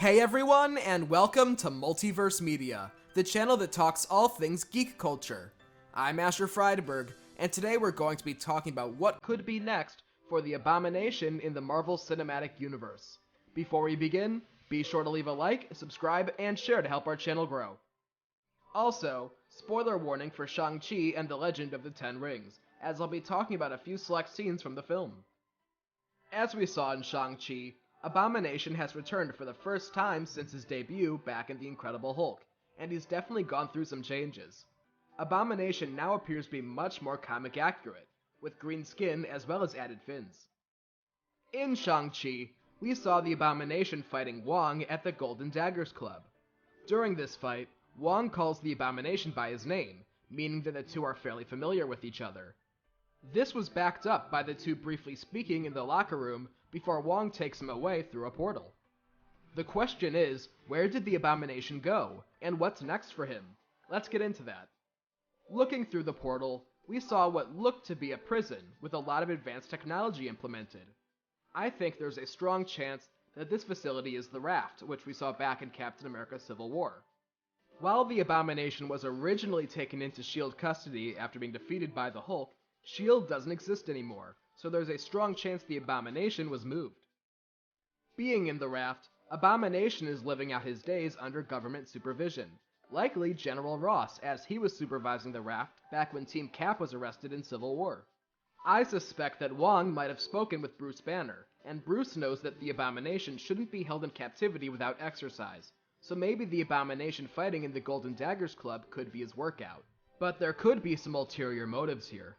Hey everyone, and welcome to Multiverse Media, the channel that talks all things geek culture. I'm Asher Friedberg, and today we're going to be talking about what could be next for the Abomination in the Marvel Cinematic Universe. Before we begin, be sure to leave a like, subscribe, and share to help our channel grow. Also, spoiler warning for Shang-Chi and The Legend of the Ten Rings, as I'll be talking about a few select scenes from the film. As we saw in Shang-Chi, Abomination has returned for the first time since his debut back in The Incredible Hulk, and he's definitely gone through some changes. Abomination now appears to be much more comic accurate, with green skin as well as added fins. In Shang-Chi, we saw the Abomination fighting Wong at the Golden Daggers Club. During this fight, Wong calls the Abomination by his name, meaning that the two are fairly familiar with each other. This was backed up by the two briefly speaking in the locker room before Wong takes him away through a portal. The question is, where did the Abomination go, and what's next for him? Let's get into that. Looking through the portal, we saw what looked to be a prison with a lot of advanced technology implemented. I think there's a strong chance that this facility is the Raft, which we saw back in Captain America Civil War. While the Abomination was originally taken into S.H.I.E.L.D. custody after being defeated by the Hulk, S.H.I.E.L.D. doesn't exist anymore, so there's a strong chance the Abomination was moved. Being in the Raft, Abomination is living out his days under government supervision, likely General Ross, as he was supervising the Raft back when Team Cap was arrested in Civil War. I suspect that Wong might have spoken with Bruce Banner, and Bruce knows that the Abomination shouldn't be held in captivity without exercise, so maybe the Abomination fighting in the Golden Daggers Club could be his workout. But there could be some ulterior motives here.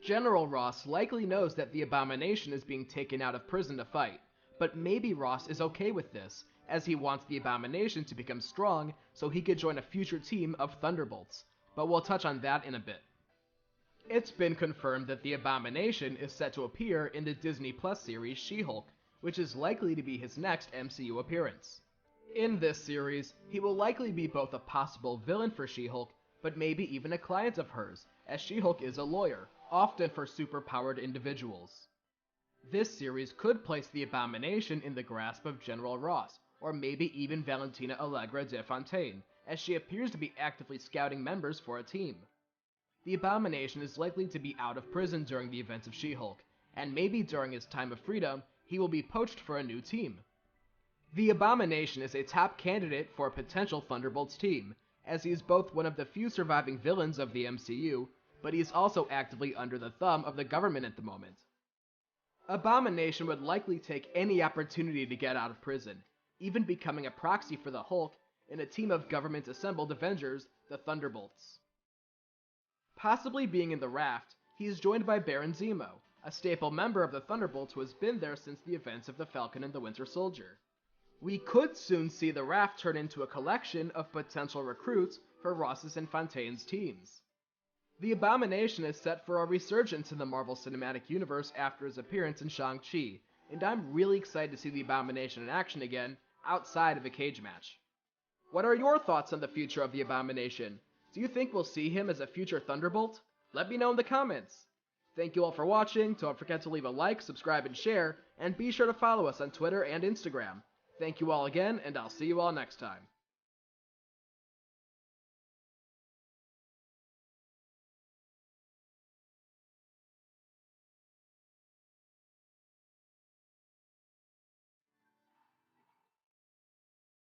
General Ross likely knows that the Abomination is being taken out of prison to fight, but maybe Ross is okay with this, as he wants the Abomination to become strong so he could join a future team of Thunderbolts, but we'll touch on that in a bit. It's been confirmed that the Abomination is set to appear in the Disney Plus series She-Hulk, which is likely to be his next MCU appearance. In this series, he will likely be both a possible villain for She-Hulk, but maybe even a client of hers, as She-Hulk is a lawyer, often for superpowered individuals. This series could place the Abomination in the grasp of General Ross, or maybe even Valentina Allegra de Fontaine, as she appears to be actively scouting members for a team. The Abomination is likely to be out of prison during the events of She-Hulk, and maybe during his time of freedom, he will be poached for a new team. The Abomination is a top candidate for a potential Thunderbolts team, as he is both one of the few surviving villains of the MCU, but he is also actively under the thumb of the government at the moment. Abomination would likely take any opportunity to get out of prison, even becoming a proxy for the Hulk in a team of government-assembled Avengers, the Thunderbolts. Possibly being in the Raft, he is joined by Baron Zemo, a staple member of the Thunderbolts who has been there since the events of the Falcon and the Winter Soldier. We could soon see the Raft turn into a collection of potential recruits for Ross's and Fontaine's teams. The Abomination is set for a resurgence in the Marvel Cinematic Universe after his appearance in Shang-Chi, and I'm really excited to see the Abomination in action again, outside of a cage match. What are your thoughts on the future of the Abomination? Do you think we'll see him as a future Thunderbolt? Let me know in the comments! Thank you all for watching, don't forget to leave a like, subscribe, and share, and be sure to follow us on Twitter and Instagram. Thank you all again, and I'll see you all next time.